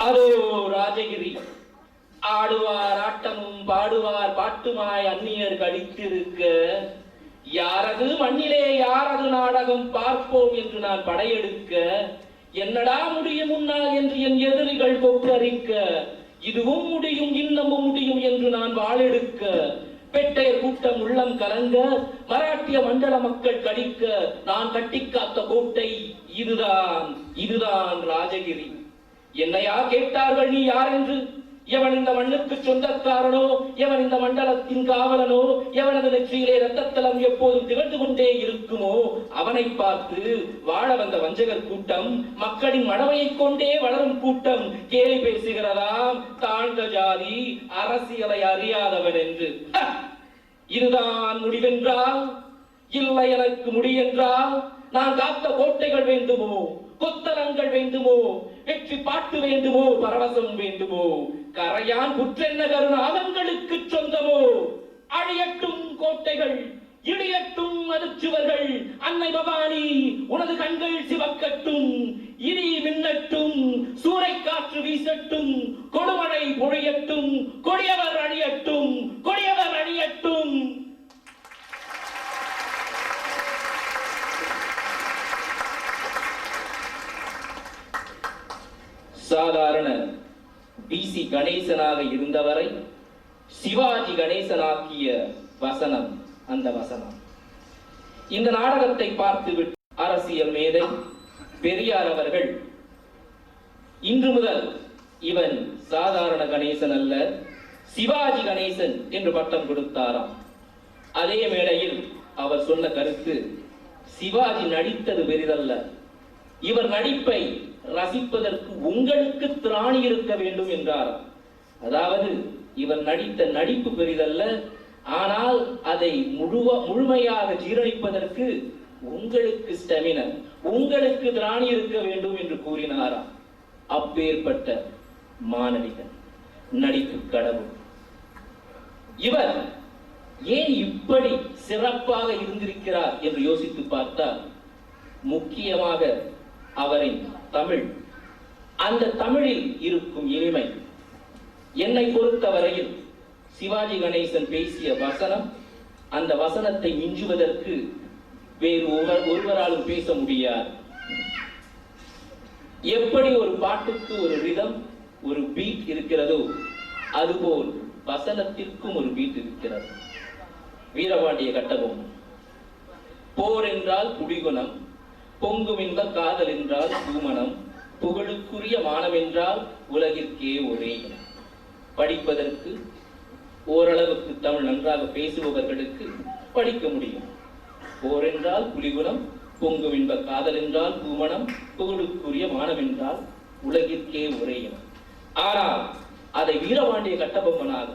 அதோ ராஜகிரி ஆடுவார் ஆட்டமும் பாடுவார் பாட்டுமாய் அந்நியர் கடித்திருக்க, யாரது மண்ணிலே யாரது நாடகம் பார்ப்போம் என்று நான் படையெடுக்க, என்னடா முடியும் உன்னால் என்று என் எதிரிகள் கொக்கரிக்க, இதுவும் முடியும் இன்னமும் முடியும் என்று நான் வாளெடுக்க, பெட்டையர் கூட்டம் உள்ளம் கலங்க, மராட்டிய மண்டல மக்கள் கடிக்க, நான் கட்டிக்காத்த கோட்டை இதுதான், இதுதான் ராஜகிரி. என்னையா கேட்டார்கள் நீ யார் என்று? எவன் இந்த மண்ணுக்கு சொந்தக்காரனோ, எவன் இந்த மண்டலத்தின் காவலனோ, எவனது நெற்றியிலே ரத்தத்தலம் எப்போதும் திகழ்ந்து கொண்டே இருக்குமோ அவனை பார்த்து வாழ வந்த வஞ்சகர் கூட்டம், மக்களின் மடமையை கொண்டே வளரும் கூட்டம் கேலி பேசுகிறதாம் தாழ்ந்த ஜாதி அரசியலை அறியாதவன் என்று. இதுதான் முடிவென்றால், இல்லை எனக்கு முடியென்றால், நான் காத்த கோட்டைகள் வேண்டுமோ, கொத்தலங்கள் வேண்டுமோ, வெற்றி பாட்டு வேண்டுமோ, பரவசம் வேண்டுமோ, கரையான் புற்றென்ன கருணாகங்களுக்கு சொந்தமோ, அழியட்டும் கோட்டைகள், இடியட்டும் மதுச்சுவர்கள், அன்னை பவானி உனது கண்கள் சிவக்கட்டும், இடி மின்னட்டும், சூறை காற்று வீசட்டும், கொடுமழை பொழியட்டும், கொடியவர் அழியட்டும், கொடியவர் அழியட்டும். சாதாரண பிசி கணேசனாக இருந்தவரை சிவாஜி கணேசனாக்கிய வசனம் அந்த வசனம். இந்த நாடகத்தை பார்த்துவிட்டு அரசியல் மேதை பெரியார் அவர்கள் இன்று முதல் இவன் சாதாரண கணேசன் அல்ல, சிவாஜி கணேசன் என்று பட்டம் கொடுத்தாராம். அதே மேடையில் அவர் சொன்ன கருத்து, சிவாஜி நடித்தது பெரிதல்ல, இவர் நடிப்பை ரசிப்பதற்கு உங்களுக்கு திராணி இருக்க வேண்டும் என்றார். அதாவது இவர் நடித்த நடிப்பு பெரிதல்ல, ஆனால் அதை முழுமையாக ஜீரணிப்பதற்கு உங்களுக்கு ஸ்டெமினா, உங்களுக்கு திராணி இருக்க வேண்டும் என்று கூறினாராம். அப்பேற்பட்ட மானடிகன், நடிப்பு கடவுள். இவர் ஏன் இப்படி சிறப்பாக இருந்திருக்கிறார் என்று யோசித்து பார்த்தால், முக்கியமாக அவரின் தமிழ், அந்த தமிழில் இருக்கும் இனிமை. என்னை பொறுத்தவரையில் சிவாஜி கணேசன் பேசிய வசனம், அந்த வசனத்தை மிஞ்சுவதற்கு வேறு ஒருவராலும் பேச முடியாது. எப்படி ஒரு பாட்டுக்கு ஒரு ரிதம், ஒரு பீட் இருக்கிறதோ, அதுபோல் வசனத்திற்கும் ஒரு பீட் இருக்கிறது. வீரபாண்டிய கட்டபொம்மன், போர் என்றால் புலிகுணம், பொங்கும் இன்ப காதல் என்றால் பூமணம், புகழுக்குரிய மானம் என்றால் உலகிற்கே ஒரே இனம். படிப்பதற்கு ஓரளவுக்கு தமிழ் நன்றாக பேசுபவர்களுக்கு படிக்க முடியும். போர் என்றால் புலிகுணம், பொங்கும் இன்ப காதல் என்றால் பூமணம், புகழுக்குரிய மானம் என்றால் உலகிற்கே ஒரே இனம். ஆனால் அதை வீரபாண்டிய கட்டபொம்மனாக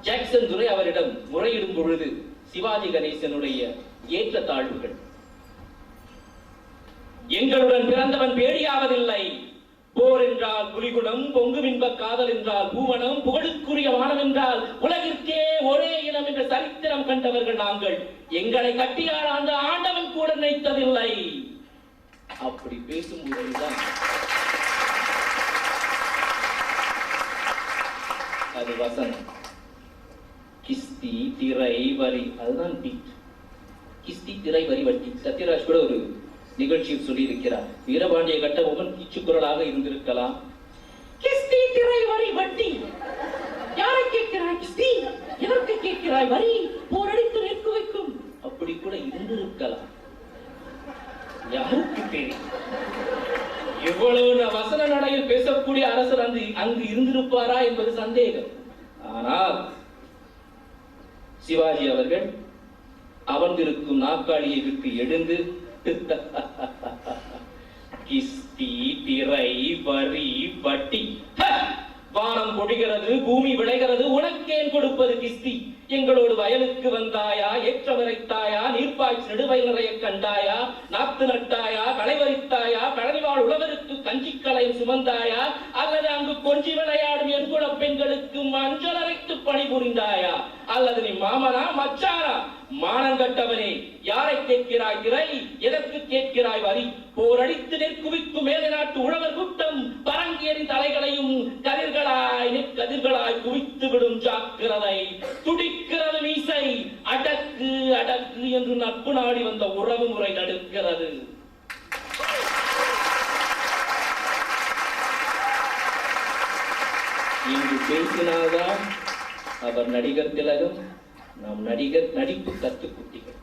ஜாக்சன் துரை அவரிடம் முறையிடும் பொழுது சிவாஜி கணேசனுடைய ஏற்ற தாழ்வுகள், எங்களுடன் பிறந்தவன் பேடியாவதில்லை, போர் என்றால் புலிகுணம், பொங்கும் இன்ப காதல் என்றால் பூமணம், புகழுக்குரிய வானம் என்றால் உலகிற்கே ஒரே இனம் என்ற சரித்திரம் கண்டவர்கள் நாங்கள். எங்களை கட்டியார் அந்த ஆண்டவன் கூட நினைத்ததில்லை. அப்படி பேசும்போதுதான் அது வசனம். கிஸ்தி திரை வரி, அதுதான் பீட். கிஸ்தி திரை வரி வட்டி. சத்யராஜ் கூட ஒரு நிகழ்ச்சியில் சொல்லி இருக்கிறார், வீரபாண்டிய கட்டபொம்மன் கீச்சு குரலாக இருந்திருக்கலாம். கிஸ்தி திரை வரி வட்டி, யாரை கேட்கிறாய் கிஸ்தி, எதற்கு கேட்கிறாய் வரி, போரடித்து நிற்க வைக்கும், அப்படி கூட இருந்திருக்கலாம். யாருக்கு தெரியும்? இவ்வளவு வசன நடையில் பேசக்கூடிய அரசர் அங்கு இருந்திருப்பாரா என்பது சந்தேகம். ஆனால் சிவாஜி அவர்கள் அமர்ந்திருக்கும் நாற்காலியை விட்டு எழுந்து கிஸ்தி திரை வரி வட்டி, வானம் பொழிகிறது, பூமி விளைகிறது, உனக்கேன் கொடுப்பது கிஸ்தி? எங்களோடு வயலுக்கு வந்தாயா, ஏற்ற வரைத்தாயா, நீர்ப்பாய்ச்சி நெடுவயல் நிறைய கண்டாயா, நாத்து நட்டாயா, களை வரித்தாயா, கழனிவாழ் உழவருக்கு கஞ்சிக்கலையும் சுமந்தாயா, அல்லது அங்கு கொஞ்சி விளையாடும் என் குல பெண்களுக்கு மஞ்சள் அரைத்து பணிபுரிந்தாயா, அல்லது நீ மாமனா மச்சானா? மானங்கட்டவனே, யாரை கேட்கிறாய் திரை, எதற்கு கேட்கிறாய் வரி? போரடித்து நெற்குவிக்கும் மேலை நாட்டு உழவர் கூட்டம் பரங்கியரின் தலைகளையும் அனைத்தையும் கதிர்களாய் குவித்து விடும் ஜாக்கிரதை. துடிக்கிறது மீசை, அடக்கு அடக்கு என்று நட்பு நாடி வந்த உறவு முறை தடுக்கிறது. இங்கு பேசினால்தான் அவர் நடிகர் திலகம், நாம் நடிப்பு கத்துக்குட்டிகள்.